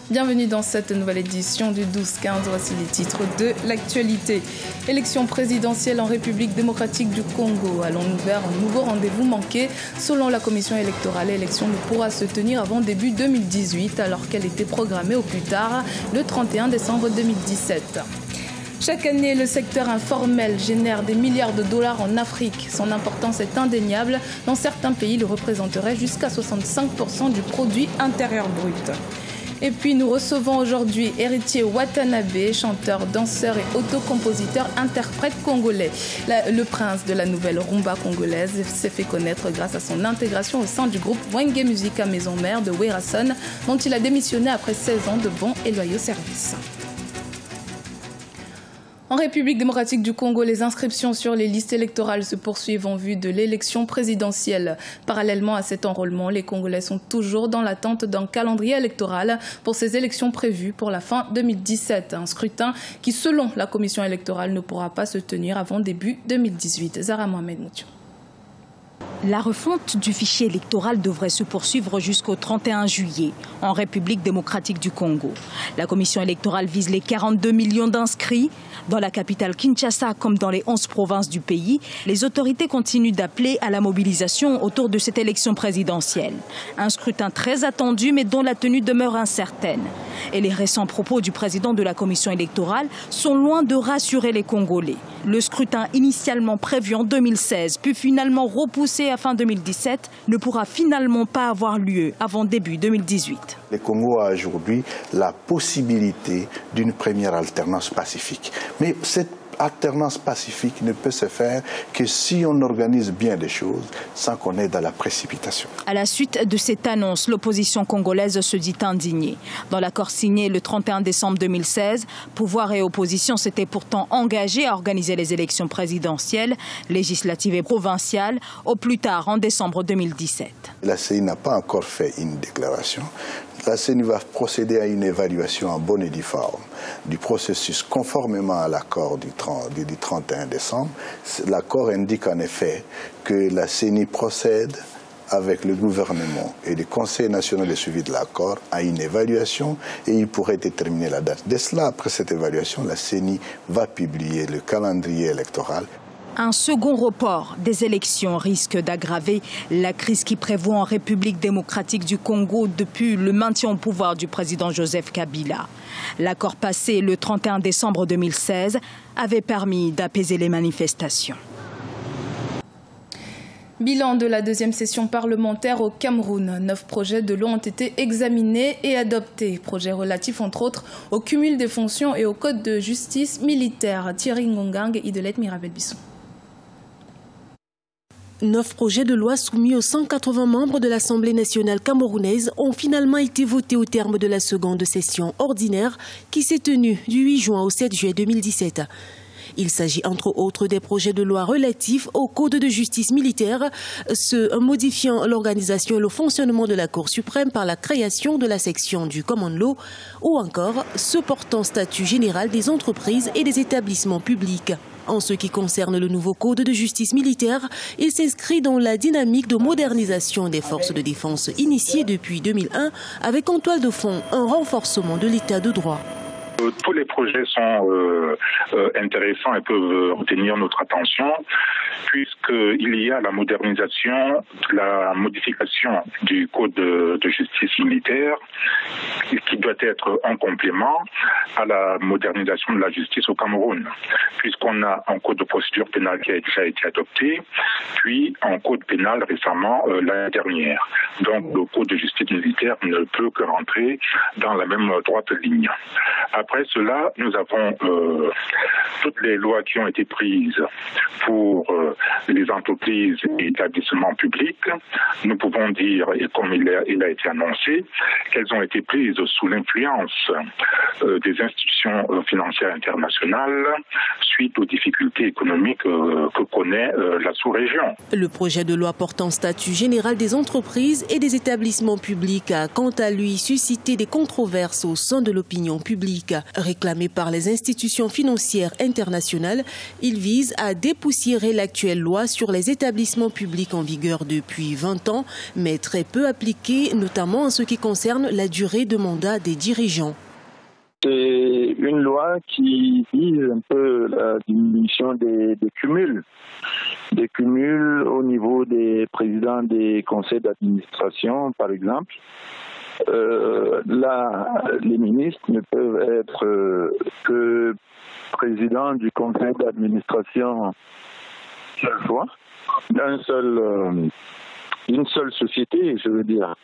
Bienvenue dans cette nouvelle édition du 12-15. Voici les titres de l'actualité. Élection présidentielle en République démocratique du Congo. Allons-nous vers un nouveau rendez-vous manqué? Selon la commission électorale, l'élection ne pourra se tenir avant début 2018 alors qu'elle était programmée au plus tard le 31 décembre 2017. Chaque année, le secteur informel génère des milliards de dollars en Afrique. Son importance est indéniable. Dans certains pays, il représenterait jusqu'à 65% du produit intérieur brut. Et puis nous recevons aujourd'hui Héritier Watanabe, chanteur, danseur et autocompositeur, interprète congolais. Le prince de la nouvelle rumba congolaise s'est fait connaître grâce à son intégration au sein du groupe Wenge Musica Maison Mère de Werason, dont il a démissionné après 16 ans de bons et loyaux services. En République démocratique du Congo, les inscriptions sur les listes électorales se poursuivent en vue de l'élection présidentielle. Parallèlement à cet enrôlement, les Congolais sont toujours dans l'attente d'un calendrier électoral pour ces élections prévues pour la fin 2017. Un scrutin qui, selon la commission électorale, ne pourra pas se tenir avant début 2018. Zara Mohamed Moutiu. La refonte du fichier électoral devrait se poursuivre jusqu'au 31 juillet en République démocratique du Congo. La commission électorale vise les 42 millions d'inscrits. Dans la capitale Kinshasa comme dans les 11 provinces du pays, les autorités continuent d'appeler à la mobilisation autour de cette élection présidentielle. Un scrutin très attendu mais dont la tenue demeure incertaine. Et les récents propos du président de la commission électorale sont loin de rassurer les Congolais. Le scrutin initialement prévu en 2016 puis finalement repoussé à fin 2017 ne pourra finalement pas avoir lieu avant début 2018. Le Congo a aujourd'hui la possibilité d'une première alternance pacifique. Mais cette alternance pacifique ne peut se faire que si on organise bien les choses sans qu'on ait dans la précipitation. À la suite de cette annonce, l'opposition congolaise se dit indignée. Dans l'accord signé le 31 décembre 2016, pouvoir et opposition s'étaient pourtant engagés à organiser les élections présidentielles, législatives et provinciales au plus tard en décembre 2017. La CENI n'a pas encore fait une déclaration. La CENI va procéder à une évaluation en bonne et due forme du processus conformément à l'accord du 31 décembre. L'accord indique en effet que la CENI procède avec le gouvernement et le Conseil national de suivi de l'accord à une évaluation et il pourrait déterminer la date. Dès cela, après cette évaluation, la CENI va publier le calendrier électoral. Un second report des élections risque d'aggraver la crise qui prévaut en République démocratique du Congo depuis le maintien au pouvoir du président Joseph Kabila. L'accord passé le 31 décembre 2016 avait permis d'apaiser les manifestations. Bilan de la deuxième session parlementaire au Cameroun. 9 projets de loi ont été examinés et adoptés. Projets relatifs entre autres au cumul des fonctions et au code de justice militaire. Thierry Ngongang, Idelette Mirabel-Bisson. 9 projets de loi soumis aux 180 membres de l'Assemblée nationale camerounaise ont finalement été votés au terme de la seconde session ordinaire qui s'est tenue du 8 juin au 7 juillet 2017. Il s'agit entre autres des projets de loi relatifs au Code de justice militaire, ceux modifiant l'organisation et le fonctionnement de la Cour suprême par la création de la section du Common Law, ou encore ceux portant statut général des entreprises et des établissements publics. En ce qui concerne le nouveau Code de justice militaire, il s'inscrit dans la dynamique de modernisation des forces de défense initiée depuis 2001 avec en toile de fond un renforcement de l'état de droit. Tous les projets sont intéressants et peuvent retenir notre attention puisqu'il y a la modernisation, la modification du code de justice militaire qui doit être un complément à la modernisation de la justice au Cameroun, puisqu'on a un code de procédure pénale qui a déjà été adopté, puis un code pénal récemment l'année dernière. Donc le code de justice militaire ne peut que rentrer dans la même droite ligne. Après cela, nous avons toutes les lois qui ont été prises pour les entreprises et établissements publics. Nous pouvons dire, et comme il a été annoncé, qu'elles ont été prises sous l'influence des institutions financières internationales suite aux difficultés économiques que connaît la sous-région. Le projet de loi portant statut général des entreprises et des établissements publics a quant à lui suscité des controverses au sein de l'opinion publique. Réclamé par les institutions financières internationales, il vise à dépoussiérer l'actuelle loi sur les établissements publics en vigueur depuis 20 ans, mais très peu appliquée, notamment en ce qui concerne la durée de mandat des dirigeants. C'est une loi qui vise un peu la diminution des cumuls. Des cumuls au niveau des présidents des conseils d'administration, par exemple. Là, les ministres ne peuvent être que présidents du conseil d'administration seule fois, d'une seule société, je veux dire.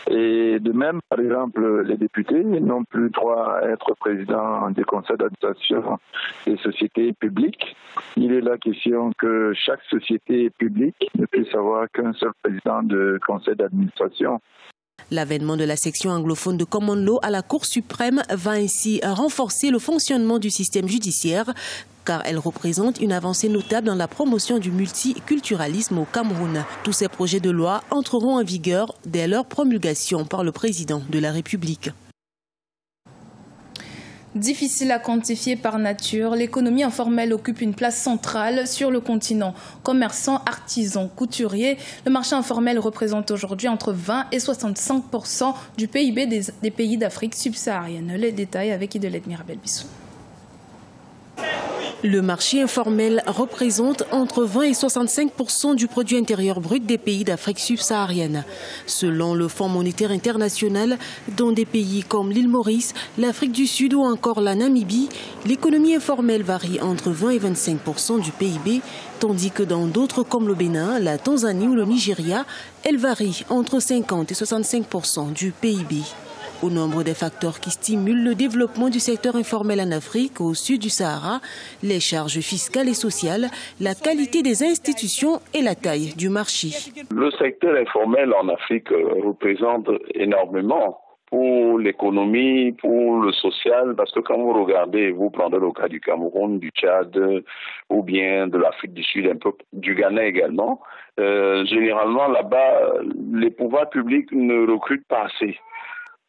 Et de même, par exemple, les députés n'ont plus droit à être présidents des conseils d'administration des sociétés publiques. Il est la question que chaque société publique ne puisse avoir qu'un seul président de conseil d'administration. L'avènement de la section anglophone de Common Law à la Cour suprême va ainsi renforcer le fonctionnement du système judiciaire, car elle représente une avancée notable dans la promotion du multiculturalisme au Cameroun. Tous ces projets de loi entreront en vigueur dès leur promulgation par le président de la République. Difficile à quantifier par nature, l'économie informelle occupe une place centrale sur le continent. Commerçants, artisans, couturiers, le marché informel représente aujourd'hui entre 20 et 65% du PIB des pays d'Afrique subsaharienne. Les détails avec Idelette Mirabel-Bissou. Le marché informel représente entre 20 et 65% du produit intérieur brut des pays d'Afrique subsaharienne. Selon le Fonds monétaire international, dans des pays comme l'île Maurice, l'Afrique du Sud ou encore la Namibie, l'économie informelle varie entre 20 et 25% du PIB, tandis que dans d'autres comme le Bénin, la Tanzanie ou le Nigeria, elle varie entre 50 et 65% du PIB. Au nombre des facteurs qui stimulent le développement du secteur informel en Afrique, au sud du Sahara, les charges fiscales et sociales, la qualité des institutions et la taille du marché. Le secteur informel en Afrique représente énormément pour l'économie, pour le social, parce que quand vous regardez, vous prenez le cas du Cameroun, du Tchad, ou bien de l'Afrique du Sud, un peu du Ghana également, généralement là-bas, les pouvoirs publics ne recrutent pas assez.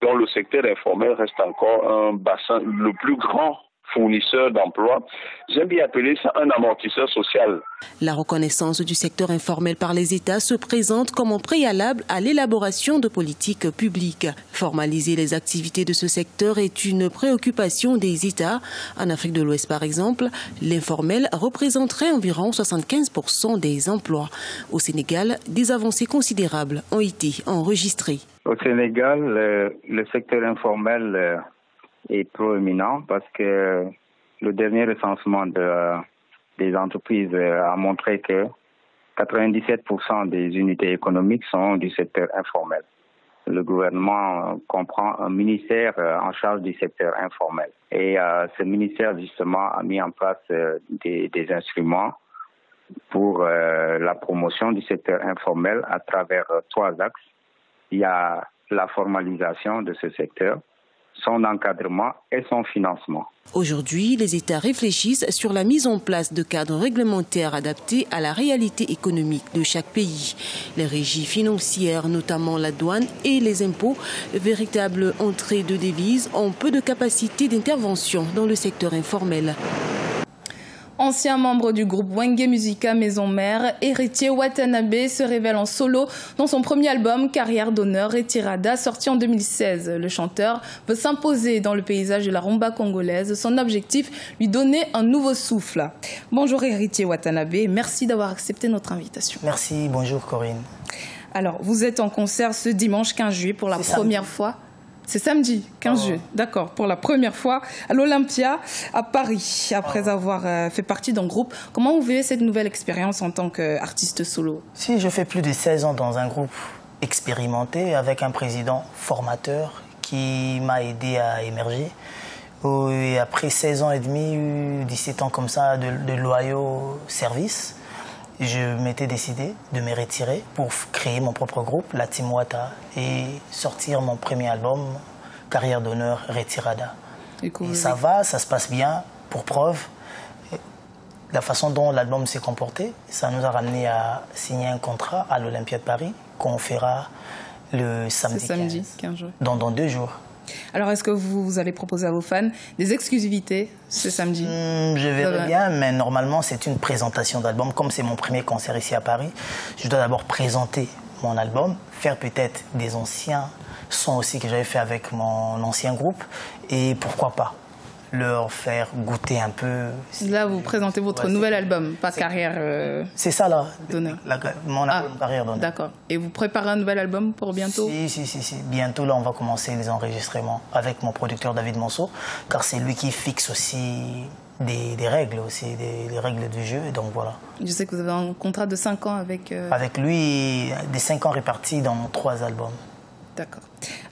Donc le secteur informel reste encore un bassin, le plus grand fournisseur d'emplois. J'aime bien appeler ça un amortisseur social. La reconnaissance du secteur informel par les États se présente comme un préalable à l'élaboration de politiques publiques. Formaliser les activités de ce secteur est une préoccupation des États. En Afrique de l'Ouest, par exemple, l'informel représenterait environ 75% des emplois. Au Sénégal, des avancées considérables ont été enregistrées. Au Sénégal, le secteur informel est proéminent parce que le dernier recensement des entreprises a montré que 97% des unités économiques sont du secteur informel. Le gouvernement comprend un ministère en charge du secteur informel. Et ce ministère, justement, a mis en place des instruments pour la promotion du secteur informel à travers 3 axes. Il y a la formalisation de ce secteur, son encadrement et son financement. Aujourd'hui, les États réfléchissent sur la mise en place de cadres réglementaires adaptés à la réalité économique de chaque pays. Les régies financières, notamment la douane et les impôts, véritables entrées de devises, ont peu de capacité d'intervention dans le secteur informel. Ancien membre du groupe Wenge Musica Maison Mère, Héritier Watanabe se révèle en solo dans son premier album Carrière d'honneur Retirada, sorti en 2016. Le chanteur veut s'imposer dans le paysage de la rumba congolaise. Son objectif, lui donner un nouveau souffle. Bonjour Héritier Watanabe, merci d'avoir accepté notre invitation. Merci, bonjour Corinne. Alors, vous êtes en concert ce dimanche 15 juillet pour la première fois. C'est samedi, 15 juillet, d'accord, pour la première fois à l'Olympia à Paris, après avoir fait partie d'un groupe. Comment vous vivez cette nouvelle expérience en tant qu'artiste solo? Si, je fais plus de 16 ans dans un groupe expérimenté avec un président formateur qui m'a aidé à émerger. Et après 16 ans et demi, 17 ans comme ça de loyaux services, je m'étais décidé de me retirer pour créer mon propre groupe, la Team Wata, et sortir mon premier album, Carrière d'honneur Retirada. Et ça va, ça se passe bien, pour preuve. La façon dont l'album s'est comporté, ça nous a ramené à signer un contrat à l'Olympia de Paris, qu'on fera le samedi 15 jours. Dans 2 jours. Alors, est-ce que vous allez proposer à vos fans des exclusivités ce samedi? Je verrai bien, mais normalement, c'est une présentation d'album. Comme c'est mon premier concert ici à Paris, je dois d'abord présenter mon album, faire peut-être des anciens sons aussi que j'avais fait avec mon ancien groupe. Et pourquoi pas leur faire goûter un peu. Là, vous présentez votre nouvel album, pas Carrière c'est ça, là. d'honneur. Mon album Carrière d'honneur. D'accord. Et vous préparez un nouvel album pour bientôt? Si. Bientôt, là, on va commencer les enregistrements avec mon producteur David Monceau, car c'est lui qui fixe aussi des règles, aussi, des règles du jeu. Et donc, voilà. Je sais que vous avez un contrat de 5 ans avec... Avec lui, des 5 ans répartis dans 3 albums. D'accord.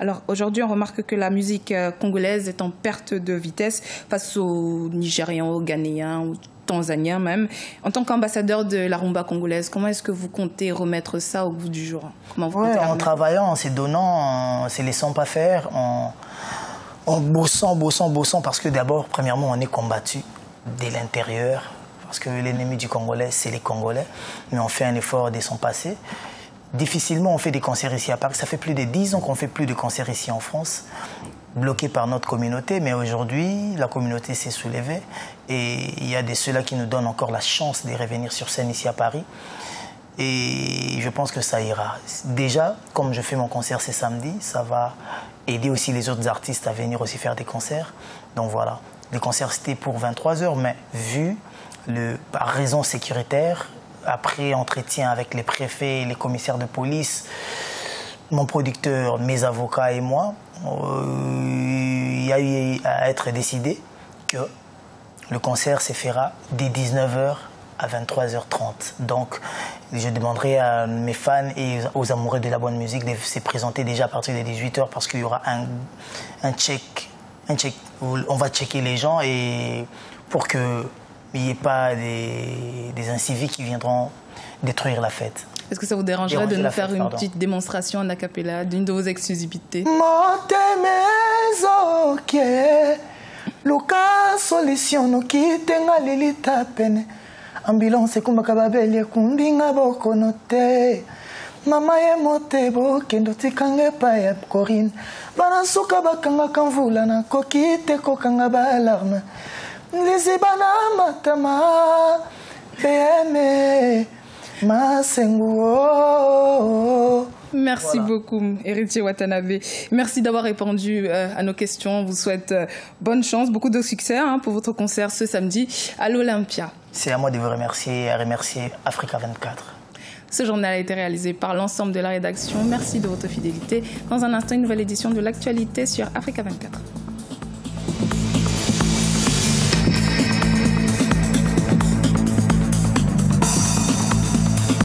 Alors aujourd'hui, on remarque que la musique congolaise est en perte de vitesse face aux Nigérians, aux Ghanéens, aux Tanzaniens même. En tant qu'ambassadeur de la rumba congolaise, comment est-ce que vous comptez remettre ça au goût du jour? En travaillant, en se donnant, en se laissant pas faire, en bossant, parce que d'abord, premièrement, on est combattu dès l'intérieur, parce que l'ennemi du Congolais, c'est les Congolais, mais on fait un effort dès son passé. Difficilement, on fait des concerts ici à Paris. Ça fait plus de 10 ans qu'on fait plus de concerts ici en France, bloqués par notre communauté. Mais aujourd'hui, la communauté s'est soulevée et il y a de ceux-là qui nous donnent encore la chance de revenir sur scène ici à Paris. Et je pense que ça ira. Déjà, comme je fais mon concert ce samedi, ça va aider aussi les autres artistes à venir aussi faire des concerts. Donc voilà, le concert c'était pour 23h, mais vu par raison sécuritaire, après entretien avec les préfets, les commissaires de police, mon producteur, mes avocats et moi, il y a eu à être décidé que le concert se fera dès 19h à 23h30. Donc, je demanderai à mes fans et aux amoureux de la bonne musique de se présenter déjà à partir de 18h parce qu'il y aura un check où on va checker les gens et pour que il n'y ait pas des inciviques qui viendront détruire la fête. Est-ce que ça vous dérangerait de nous faire une petite démonstration en a cappella d'une de vos exclusivités? Ambulance kumbaka babeli kumbinga bokonote mama ye motebo kendo tikange pa ya Corinne banasuka bakanga kamvula na kokite kokanga ba alarme lizibana matama beme masengo. Merci beaucoup, Héritier Watanabe. Merci d'avoir répondu à nos questions. On vous souhaite bonne chance, beaucoup de succès pour votre concert ce samedi à l'Olympia. C'est à moi de vous remercier et à remercier Africa 24. Ce journal a été réalisé par l'ensemble de la rédaction. Merci de votre fidélité. Dans un instant, une nouvelle édition de l'actualité sur Africa 24.